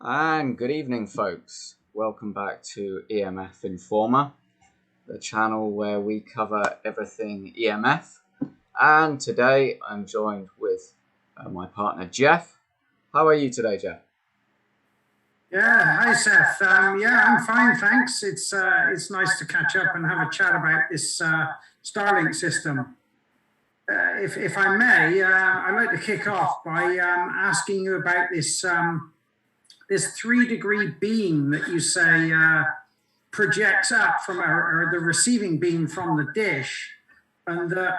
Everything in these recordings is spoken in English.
And good evening, folks. Welcome back to EMF Informer, the channel where we cover everything EMF. And today I'm joined with my partner, Geoff. How are you today, Geoff? Yeah, hi Seth. I'm fine, thanks. It's nice to catch up and have a chat about this Starlink system. If I may, I'd like to kick off by asking you about this 3-degree beam that you say projects up from or the receiving beam from the dish, and the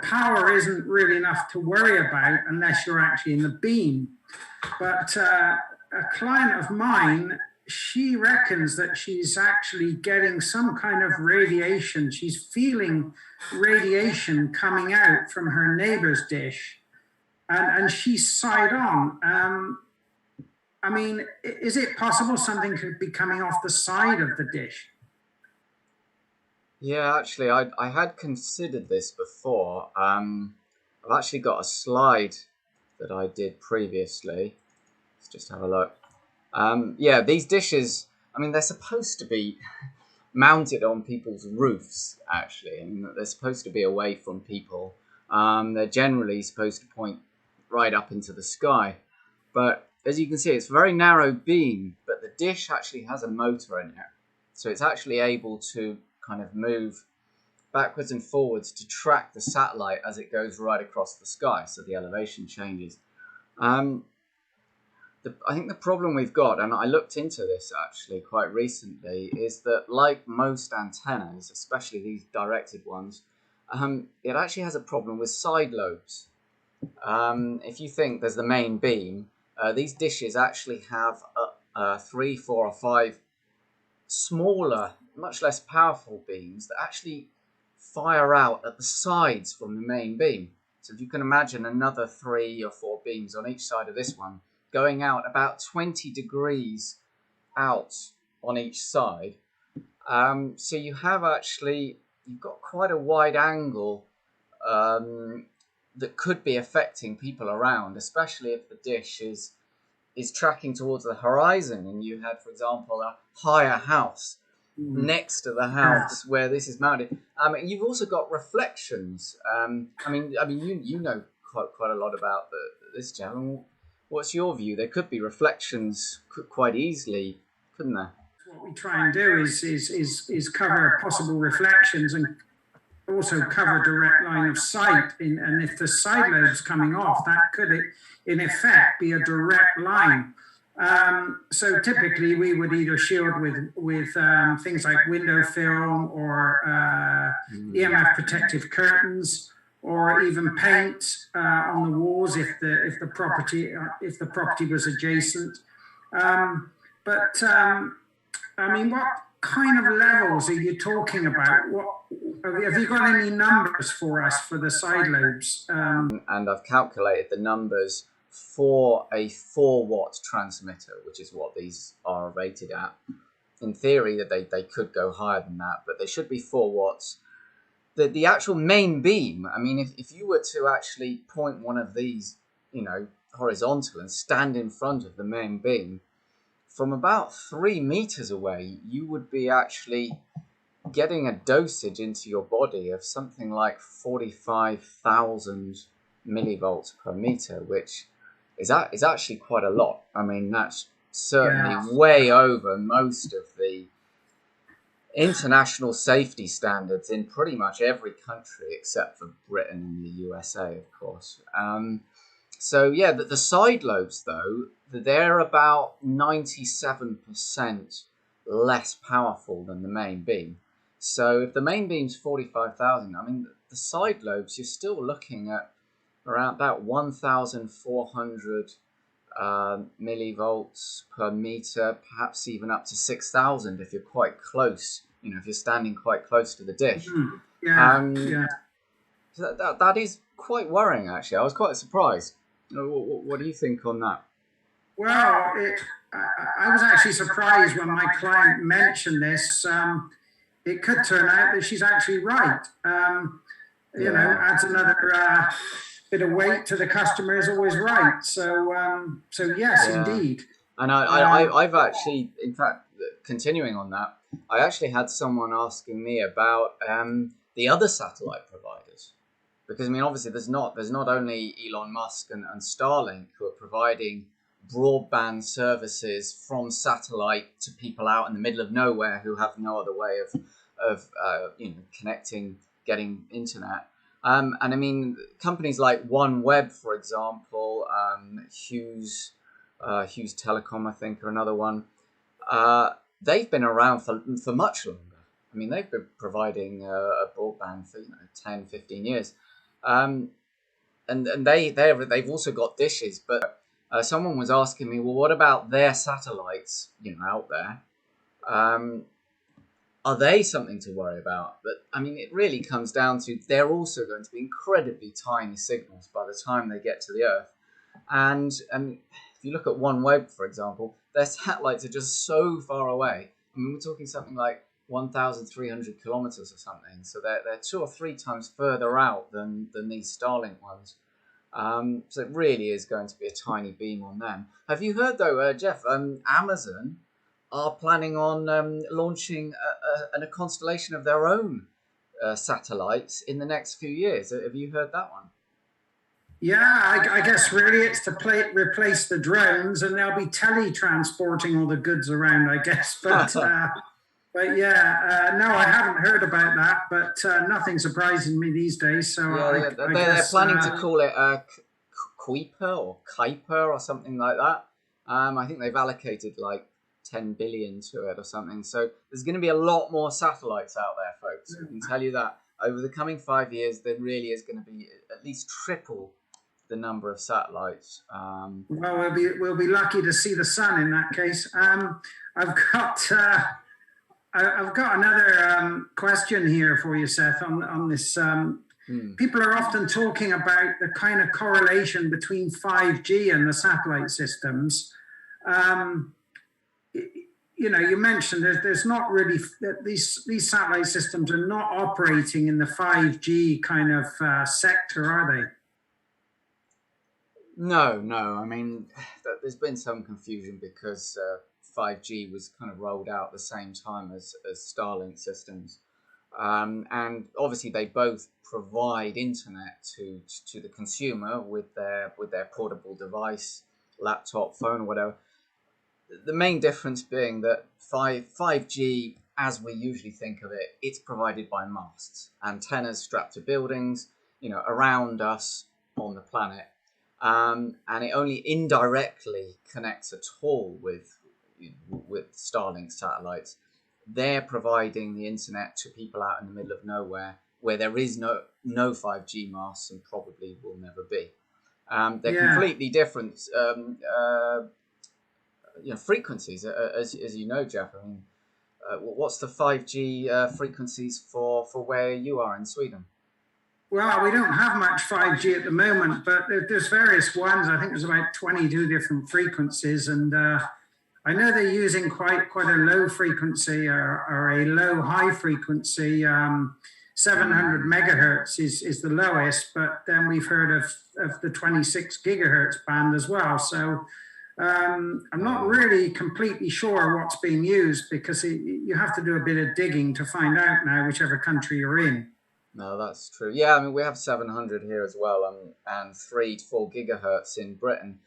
power isn't really enough to worry about unless you're actually in the beam. But a client of mine, she reckons that she's actually getting some kind of radiation. She's feeling radiation coming out from her neighbor's dish, and she's side on. I mean, is it possible something could be coming off the side of the dish? Yeah, actually, I had considered this before. I've actually got a slide that I did previously. Let's just have a look. Yeah, these dishes, I mean, they're supposed to be mounted on people's roofs, actually. I mean, they're supposed to be away from people. They're generally supposed to point right up into the sky. But as you can see, it's a very narrow beam, but the dish actually has a motor in it. So it's actually able to kind of move backwards and forwards to track the satellite as it goes right across the sky. So the elevation changes. I think the problem we've got, and I looked into this actually quite recently, is that like most antennas, especially these directed ones, it actually has a problem with side lobes. If you think there's the main beam, these dishes actually have 3, 4, or 5 smaller, much less powerful beams that actually fire out at the sides from the main beam. So if you can imagine another 3 or 4 beams on each side of this one, going out about 20 degrees out on each side. So you've got quite a wide angle that could be affecting people around, especially if the dish is tracking towards the horizon and you had, for example, a higher house next to the house where this is mounted. You've also got reflections. You know quite a lot about this channel. What's your view? There could be reflections quite easily, couldn't there? What we try and do is cover possible reflections and also cover direct line of sight. And if the side lobe's coming off, that could, in effect, be a direct line. So typically, we would either shield with things like window film or EMF protective curtains, or even paint on the walls if the property was adjacent. I mean, what kind of levels are you talking about? Have you got any numbers for us for the side lobes? And I've calculated the numbers for a 4-watt transmitter, which is what these are rated at. In theory, that they could go higher than that, but they should be 4 watts. The actual main beam, I mean, if you were to actually point one of these, horizontal and stand in front of the main beam, from about 3 meters away, you would be actually getting a dosage into your body of something like 45,000 millivolts per meter, which is actually quite a lot. I mean, that's certainly way over most of the international safety standards in pretty much every country except for Britain and the USA, of course. So yeah, the side lobes, though, they're about 97% less powerful than the main beam. So if the main beam's 45,000, I mean, the side lobes, you're still looking at around about 1,400 millivolts per meter, perhaps even up to 6,000 if you're quite close, if you're standing quite close to the dish. So that is quite worrying, actually. I was quite surprised. What do you think on that? Well, I was actually surprised when my client mentioned this. It could turn out that she's actually right. Adds another bit of weight to the customer is always right. So yes, indeed. And I've actually, in fact, continuing on that, I actually had someone asking me about the other satellite providers. Because, I mean, obviously there's not only Elon Musk and Starlink who are providing broadband services from satellite to people out in the middle of nowhere who have no other way of connecting, getting internet. And I mean, companies like OneWeb, for example, Hughes Telecom, I think, or another one, they've been around for much longer. I mean, they've been providing a broadband for 10, 15 years. And they've also got dishes, but someone was asking me, well, what about their satellites, out there? Are they something to worry about? But I mean, it really comes down to they're also going to be incredibly tiny signals by the time they get to the Earth. And if you look at OneWeb, for example, their satellites are just so far away. I mean, we're talking something like 1,300 kilometers or something. So they're 2 or 3 times further out than these Starlink ones. So it really is going to be a tiny beam on them. Have you heard, though, Geoff, Amazon are planning on launching a constellation of their own satellites in the next few years? Have you heard that one? Yeah, I guess really it's to replace the drones, and they'll be tele-transporting all the goods around, I guess. But yeah, no, I haven't heard about that, but nothing surprising me these days. So yeah, they're planning to call it Kuiper or Kuiper or something like that. I think they've allocated like 10 billion to it or something. So there's going to be a lot more satellites out there, folks. I can tell you that. Over the coming 5 years, there really is going to be at least triple the number of satellites. Well, we'll be lucky to see the sun in that case. I've got another question here for you, Seth, on this. People are often talking about the kind of correlation between 5G and the satellite systems. You mentioned there's not really these satellite systems are not operating in the 5G kind of sector, are they? No. I mean, there's been some confusion because 5G was kind of rolled out at the same time as Starlink systems. And obviously they both provide internet to the consumer with their portable device, laptop, phone, or whatever. The main difference being that 5G, as we usually think of it, it's provided by masts, antennas strapped to buildings, around us on the planet. And it only indirectly connects at all with Starlink satellites. They're providing the internet to people out in the middle of nowhere where there is no 5G masts and probably will never be. They're completely different frequencies, as you know, Geoff. I mean, what's the 5G frequencies for where you are in Sweden? Well, we don't have much 5G at the moment, but there's various ones. I think there's about 22 different frequencies, and I know they're using quite a low frequency or a low high frequency. 700 megahertz is the lowest, but then we've heard of the 26 gigahertz band as well. So I'm not really completely sure what's being used because you have to do a bit of digging to find out now, whichever country you're in. No, that's true. Yeah, I mean, we have 700 here as well, and 3 to 4 gigahertz in Britain.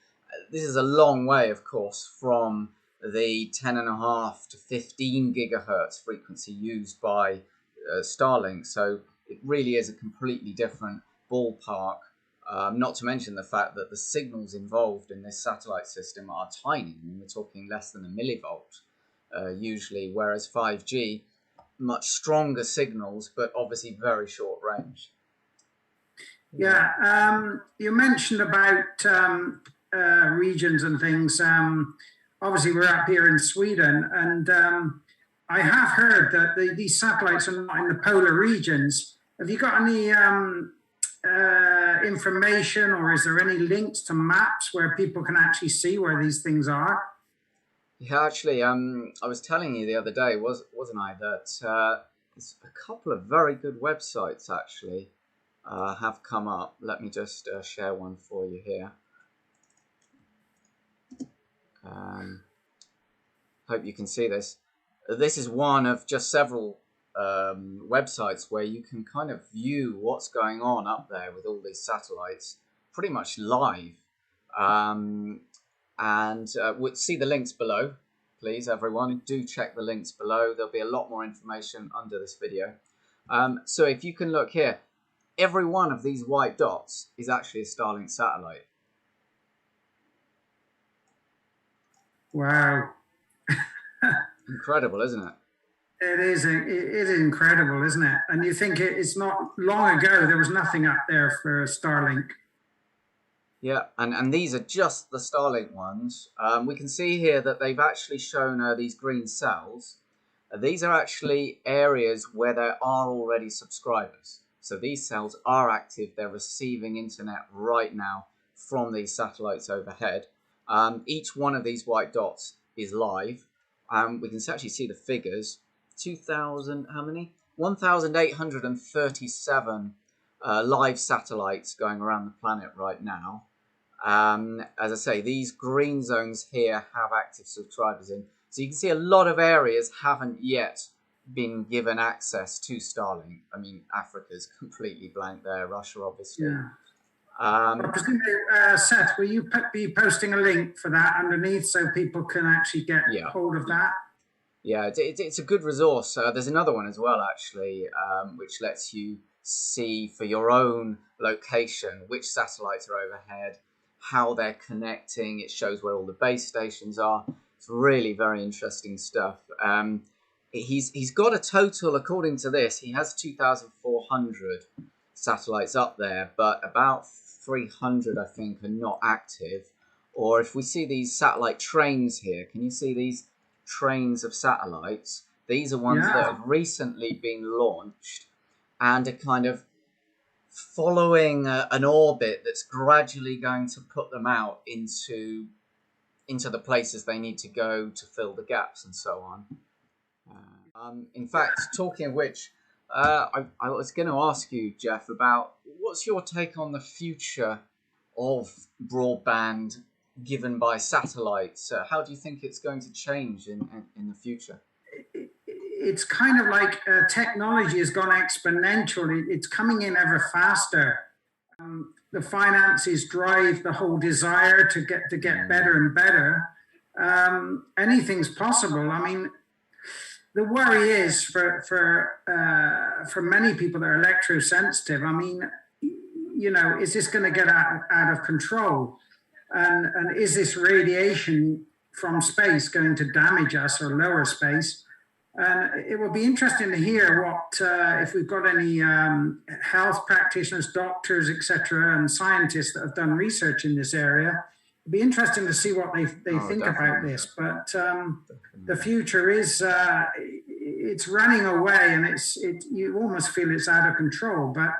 This is a long way, of course, from the 10.5 to 15 gigahertz frequency used by Starlink. So it really is a completely different ballpark. Not to mention the fact that the signals involved in this satellite system are tiny. I mean, we're talking less than a millivolt usually, whereas 5G, much stronger signals, but obviously very short range. Yeah, you mentioned about regions and things. Obviously, we're up here in Sweden, and I have heard that these satellites are not in the polar regions. Have you got any information, or is there any links to maps where people can actually see where these things are? Yeah, actually, I was telling you the other day, wasn't I, that there's a couple of very good websites actually have come up. Let me just share one for you here. Hope you can see this. This is one of just several websites where you can kind of view what's going on up there with all these satellites pretty much live. We'll see the links below. Please, everyone, do check the links below. There'll be a lot more information under this video. So if you can look here, every one of these white dots is actually a Starlink satellite. Wow. Incredible, isn't it? It is incredible, isn't it? And you think it's not long ago, there was nothing up there for Starlink. Yeah, and these are just the Starlink ones. We can see here that they've actually shown these green cells. These are actually areas where there are already subscribers. So these cells are active. They're receiving internet right now from these satellites overhead. Each one of these white dots is live. We can actually see the figures. 2,000, how many? 1,837 live satellites going around the planet right now. As I say, these green zones here have active subscribers in. So you can see a lot of areas haven't yet been given access to Starlink. I mean, Africa's completely blank there, Russia obviously. Yeah. Presumably, Seth, will you be posting a link for that underneath so people can actually get hold of that? Yeah, it's a good resource. There's another one as well, actually, which lets you see for your own location which satellites are overhead, how they're connecting. It shows where all the base stations are. It's really very interesting stuff. He's got a total, according to this, he has 2,400 satellites up there, but about 300, I think, are not active. Or if we see these satellite trains here, can you see these trains of satellites? These are ones that have recently been launched and are kind of following an orbit that's gradually going to put them out into the places they need to go to fill the gaps and so on. In fact, talking of which, I was going to ask you, Geoff, about what's your take on the future of broadband given by satellites? How do you think it's going to change in the future? It's kind of like technology has gone exponential. It's coming in ever faster. The finances drive the whole desire to get better and better. Anything's possible. I mean, the worry is for many people that are electrosensitive. I mean, you know, is this going to get out of control? And is this radiation from space going to damage us or lower space? It will be interesting to hear what, if we've got any health practitioners, doctors, etc., and scientists that have done research in this area. It'd be interesting to see what they think about this. But the future is, it's running away, and you almost feel it's out of control. But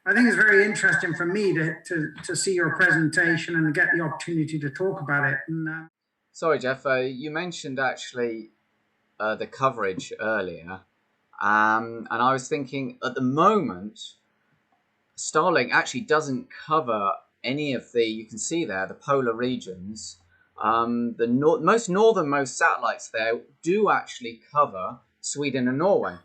I think it's very interesting for me to see your presentation and get the opportunity to talk about it. And, sorry, Geoff, you mentioned actually the coverage earlier, and I was thinking at the moment Starlink actually doesn't cover any of you can see there, the polar regions. The most northernmost satellites there do actually cover Sweden and Norway.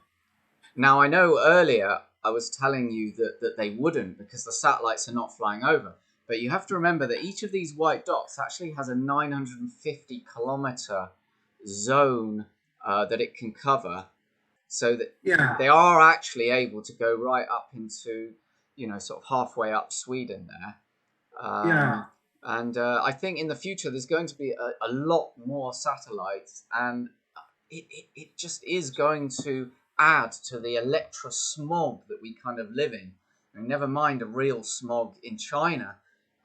Now, I know earlier I was telling you that they wouldn't because the satellites are not flying over. But you have to remember that each of these white dots actually has a 950 kilometer zone that it can cover. So that they are actually able to go right up into, you know, sort of halfway up Sweden there. And I think in the future there's going to be a lot more satellites, and it just is going to add to the electro-smog that we kind of live in. I mean, never mind a real smog in China,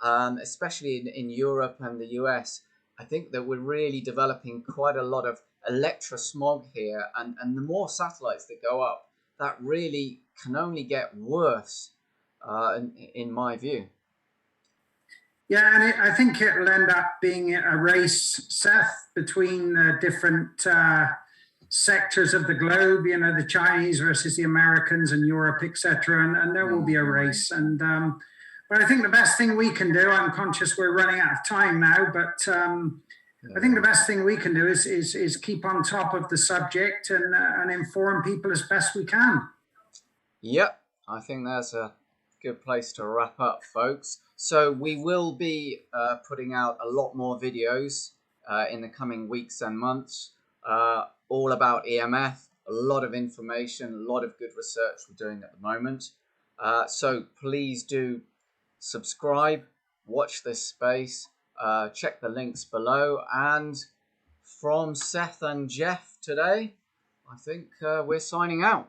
especially in Europe and the US. I think that we're really developing quite a lot of electro-smog here, and the more satellites that go up, that really can only get worse, in my view. Yeah, and I think it'll end up being a race, Seth, between different sectors of the globe, you know, the Chinese versus the Americans and Europe, etc. And there will be a race. And but I think the best thing we can do, I'm conscious we're running out of time now, but I think the best thing we can do is keep on top of the subject and inform people as best we can. Yep, I think that's a good place to wrap up, folks. So we will be putting out a lot more videos in the coming weeks and months, all about EMF, a lot of information, a lot of good research we're doing at the moment. So please do subscribe, watch this space, check the links below, and from Seth and Geoff today, I think we're signing out.